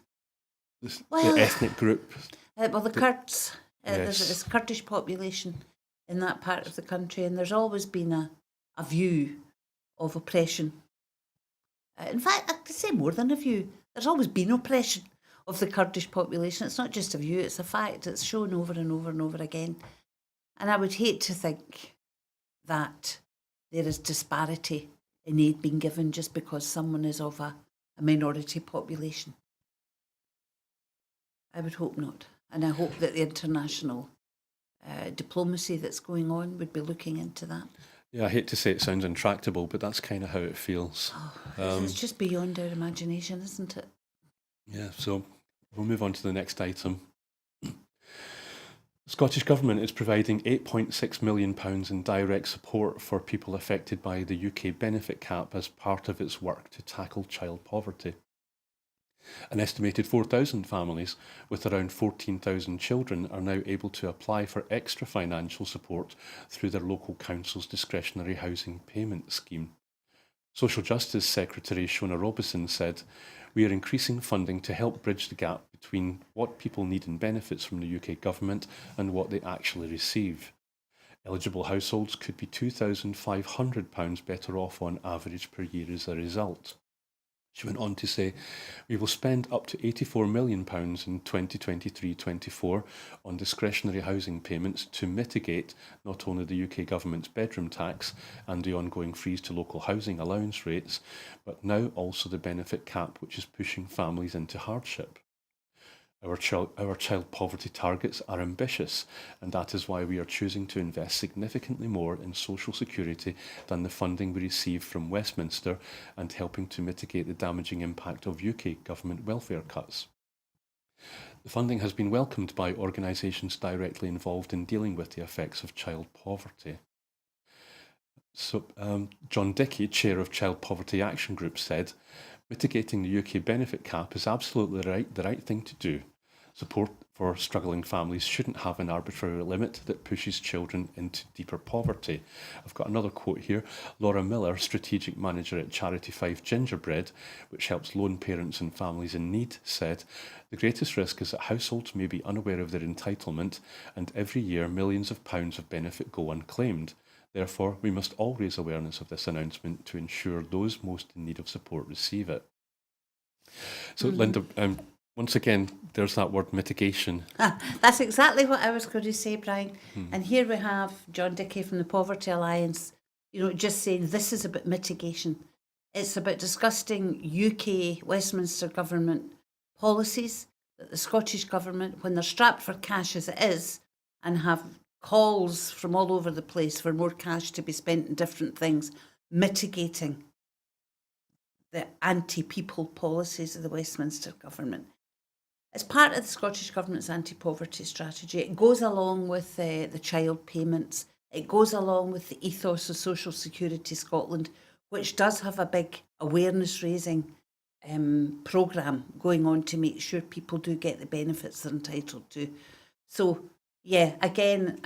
Well, ethnic group? The Kurds, Yes. there's this Kurdish population in that part of the country, and there's always been a view of oppression. In fact, I could say more than a view. There's always been oppression of the Kurdish population. It's not just a view, it's a fact. It's shown over and over and over again. And I would hate to think that there is disparity in aid being given just because someone is of a minority population. I would hope not. And I hope that the international diplomacy that's going on would be looking into that. Yeah, I hate to say it sounds intractable, but that's kind of how it feels. It's just beyond our imagination, isn't it? Yeah, so we'll move on to the next item. The Scottish Government is providing £8.6 million in direct support for people affected by the UK benefit cap as part of its work to tackle child poverty. An estimated 4,000 families with around 14,000 children are now able to apply for extra financial support through their local council's discretionary housing payment scheme. Social Justice Secretary Shona Robison said, "We are increasing funding to help bridge the gap between what people need in benefits from the UK government and what they actually receive. Eligible households could be £2,500 better off on average per year as a result." She went on to say, "We will spend up to £84 million in 2023-24 on discretionary housing payments to mitigate not only the UK government's bedroom tax and the ongoing freeze to local housing allowance rates, but now also the benefit cap, which is pushing families into hardship. Our child poverty targets are ambitious, and that is why we are choosing to invest significantly more in social security than the funding we receive from Westminster and helping to mitigate the damaging impact of UK government welfare cuts." The funding has been welcomed by organisations directly involved in dealing with the effects of child poverty. So, John Dickey, chair of Child Poverty Action Group, said, "Mitigating the UK benefit cap is absolutely the right thing to do. Support for struggling families shouldn't have an arbitrary limit that pushes children into deeper poverty." I've got another quote here. Laura Miller, strategic manager at Charity 5 Gingerbread, which helps lone parents and families in need, said, "The greatest risk is that households may be unaware of their entitlement, and every year millions of pounds of benefit go unclaimed. Therefore, we must all raise awareness of this announcement to ensure those most in need of support receive it." So, Linda, once again, there's that word mitigation. That's exactly what I was going to say, Brian. And here we have John Dickey from the Poverty Alliance, just saying this is about mitigation. It's about discussing UK Westminster government policies that the Scottish government, when they're strapped for cash as it is, and have calls from all over the place for more cash to be spent in different things, mitigating the anti-people policies of the Westminster government. It's part of the Scottish Government's anti-poverty strategy. It goes along with the child payments. It goes along with the ethos of Social Security Scotland, which does have a big awareness-raising programme going on to make sure people do get the benefits they're entitled to. So, yeah, again,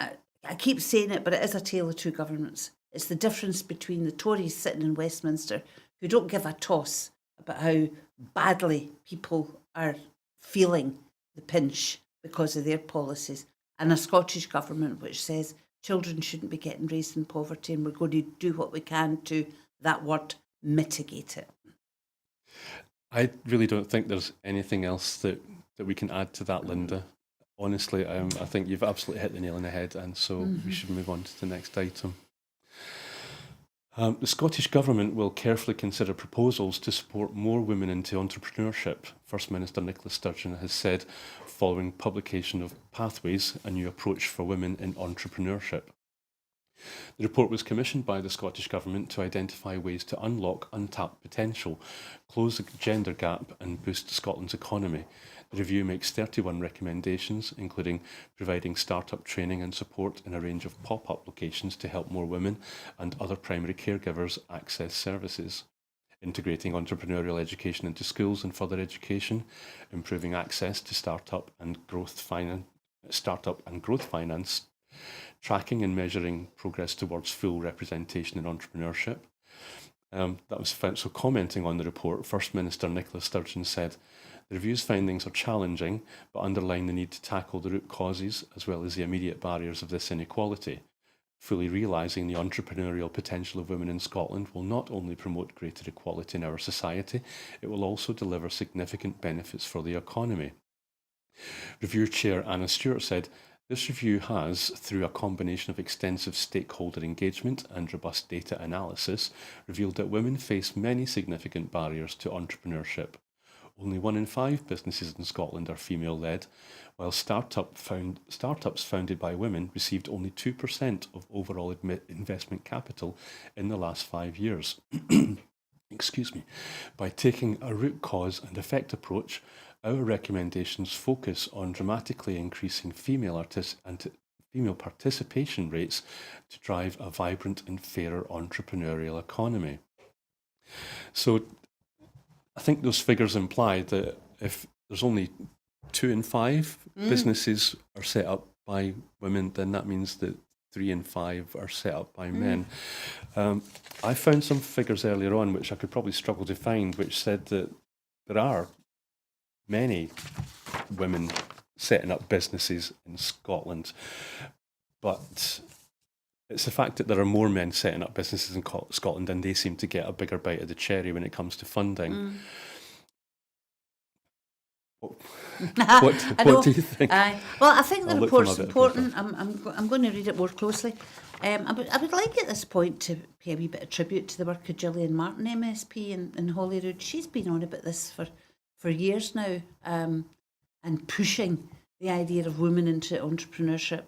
I keep saying it, but it is a tale of two governments. It's the difference between the Tories sitting in Westminster, who don't give a toss about how badly people are feeling the pinch because of their policies, and a Scottish Government which says children shouldn't be getting raised in poverty and we're going to do what we can to, that word, mitigate it. I really don't think there's anything else that we can add to that, Linda. Honestly, I think you've absolutely hit the nail on the head, and so we should move on to the next item. The Scottish Government will carefully consider proposals to support more women into entrepreneurship, First Minister Nicola Sturgeon has said, following publication of Pathways, a new approach for women in entrepreneurship. The report was commissioned by the Scottish Government to identify ways to unlock untapped potential, close the gender gap and boost Scotland's economy. The review makes 31 recommendations, including providing start-up training and support in a range of pop-up locations to help more women and other primary caregivers access services, integrating entrepreneurial education into schools and further education, improving access to start-up and growth finance, tracking and measuring progress towards full representation in entrepreneurship. That was found. So, commenting on the report, First Minister Nicola Sturgeon said, "The review's findings are challenging, but underline the need to tackle the root causes as well as the immediate barriers of this inequality. Fully realising the entrepreneurial potential of women in Scotland will not only promote greater equality in our society, it will also deliver significant benefits for the economy." Review Chair Anna Stewart said, "This review has, through a combination of extensive stakeholder engagement and robust data analysis, revealed that women face many significant barriers to entrepreneurship. Only 1 in 5 businesses in Scotland are female-led, while startups founded by women received only 2% of overall investment capital in the last 5 years. Excuse me. By taking a root cause and effect approach, our recommendations focus on dramatically increasing female participation rates to drive a vibrant and fairer entrepreneurial economy." So I think those figures imply that if there's only 2 in 5 businesses are set up by women, then that means that 3 in 5 are set up by men. I found some figures earlier on, which I could probably struggle to find, which said that there are many women setting up businesses in Scotland, but it's the fact that there are more men setting up businesses in Scotland and they seem to get a bigger bite of the cherry when it comes to funding. What do you think? Well, I think the report's important. I'm going to read it more closely. I would like at this point to pay a wee bit of tribute to the work of Gillian Martin, MSP in Holyrood. She's been on about this for years now, and pushing the idea of women into entrepreneurship.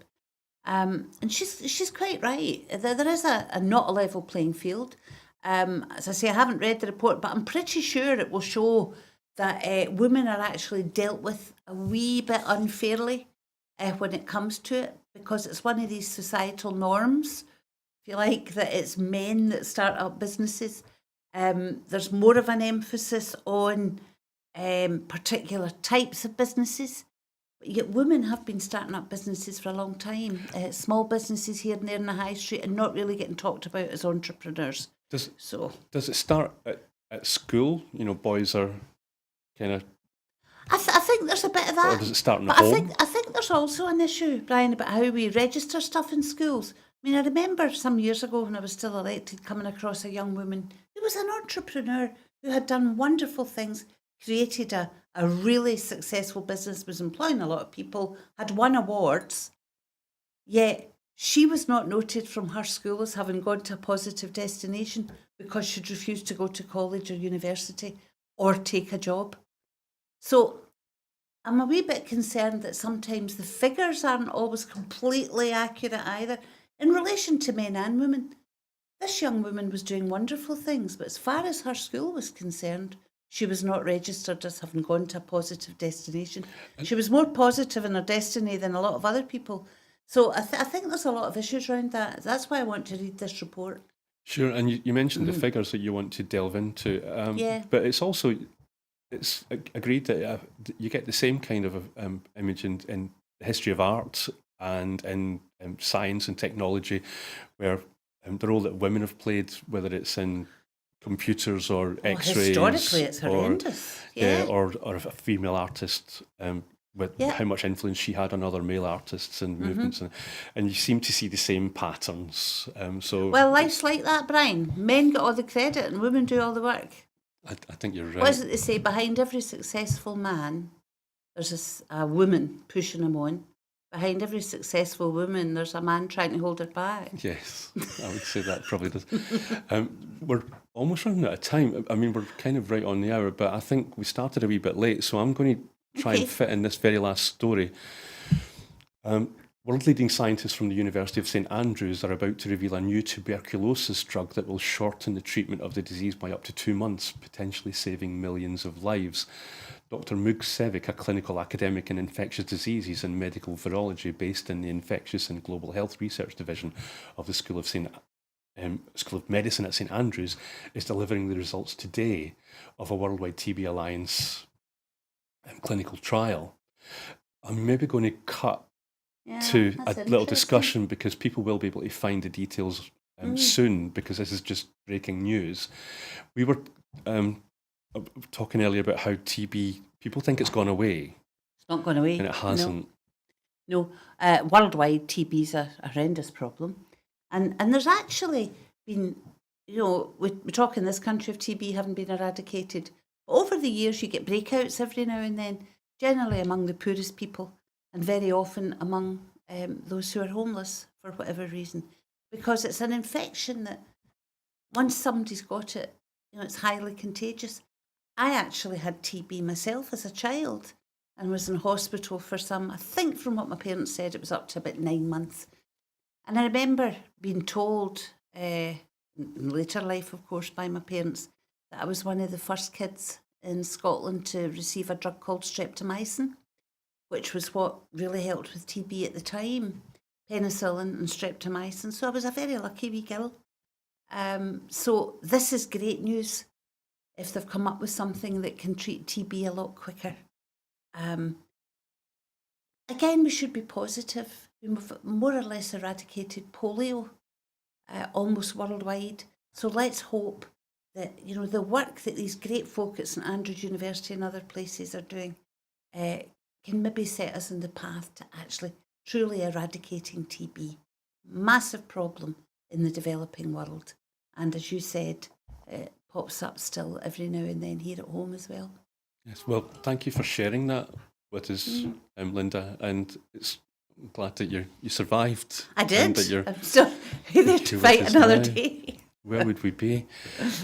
And she's quite right. There is a not a level playing field. As I say, I haven't read the report, but I'm pretty sure it will show that women are actually dealt with a wee bit unfairly when it comes to it, because it's one of these societal norms, if you like, that it's men that start up businesses. There's more of an emphasis on particular types of businesses. But yet women have been starting up businesses for a long time, small businesses here and there in the high street, and not really getting talked about as entrepreneurs. Does it start at school? You know, boys are kind of... I think there's a bit of that. Or does it start in the but home? I think there's also an issue, Brian, about how we register stuff in schools. I mean, I remember some years ago when I was still elected coming across a young woman who was an entrepreneur who had done wonderful things, created a really successful business, was employing a lot of people, had won awards, yet she was not noted from her school as having gone to a positive destination because she'd refused to go to college or university or take a job. So I'm a wee bit concerned that sometimes the figures aren't always completely accurate either in relation to men and women. This young woman was doing wonderful things, but as far as her school was concerned, she was not registered as having gone to a positive destination. She was more positive in her destiny than a lot of other people. So I think there's a lot of issues around that. That's why I want to read this report. Sure, and you mentioned the figures that you want to delve into. Yeah. But it's also, it's agreed that you get the same kind of image in the history of art and in science and technology, where the role that women have played, whether it's in computers or X-rays, historically, it's horrendous. or a female artist with how much influence she had on other male artists and movements, and you seem to see the same patterns. Well, life's like that, Brian. Men get all the credit and women do all the work. I think you're right. What is it they say? Behind every successful man, there's a woman pushing him on. Behind every successful woman, there's a man trying to hold her back. Yes, I would say that probably does. We're almost running out of time. I mean, we're kind of right on the hour, but I think we started a wee bit late, so I'm going to try and fit in this very last story. World-leading scientists from the University of St Andrews are about to reveal a new tuberculosis drug that will shorten the treatment of the disease by up to 2 months, potentially saving millions of lives. Dr. Mug Sevic, a clinical academic in infectious diseases and medical virology based in the Infectious and Global Health Research Division of the School of Medicine at St Andrews, is delivering the results today of a worldwide TB Alliance clinical trial. I'm maybe going to cut to a little discussion because people will be able to find the details soon, because this is just breaking news. We were talking earlier about how TB, people think it's gone away. It's not gone away. And it hasn't. No. Worldwide, TB is a horrendous problem. And there's actually been, we talk in this country of TB having been eradicated. But over the years, you get breakouts every now and then, generally among the poorest people, and very often among those who are homeless for whatever reason. Because it's an infection that once somebody's got it, it's highly contagious. I actually had TB myself as a child and was in hospital for I think from what my parents said, it was up to about 9 months. And I remember being told, in later life, of course, by my parents, that I was one of the first kids in Scotland to receive a drug called streptomycin, which was what really helped with TB at the time, penicillin and streptomycin. So I was a very lucky wee girl. So this is great news if they've come up with something that can treat TB a lot quicker. Again, we should be positive. We've more or less eradicated polio almost worldwide. So let's hope that, the work that these great folk at St Andrews University and other places are doing can maybe set us in the path to actually truly eradicating TB. Massive problem in the developing world. And as you said, it pops up still every now and then here at home as well. Yes, well, thank you for sharing that with us, Linda. And I'm glad that you survived. I did. And that I'm still here to fight another day. Where would we be?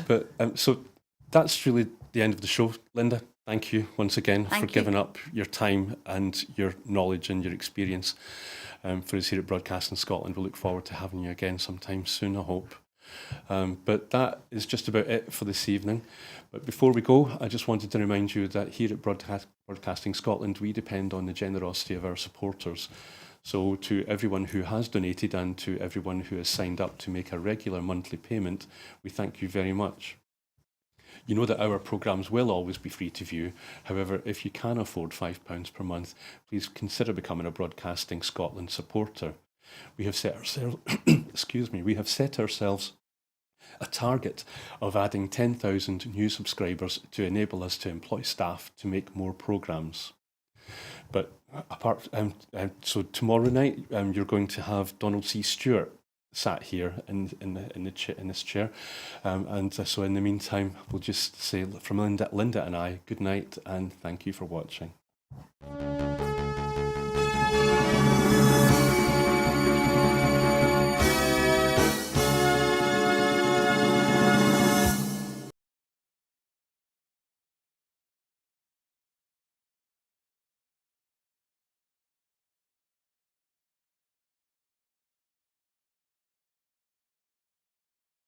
But so that's really the end of the show. Linda, thank you once again for giving up your time and your knowledge and your experience for us here at Broadcasting Scotland. We look forward to having you again sometime soon, I hope. But that is just about it for this evening. But before we go, I just wanted to remind you that here at Broadcasting Scotland, we depend on the generosity of our supporters. So to everyone who has donated and to everyone who has signed up to make a regular monthly payment, we thank you very much. You know that our programmes will always be free to view. However, if you can afford £5 per month, please consider becoming a Broadcasting Scotland supporter. We have set ourselves, we have set ourselves a target of adding 10,000 new subscribers to enable us to employ staff to make more programmes. But so tomorrow night you're going to have Donald C. Stewart sat here in this chair, so in the meantime we'll just say from Linda and I, good night and thank you for watching.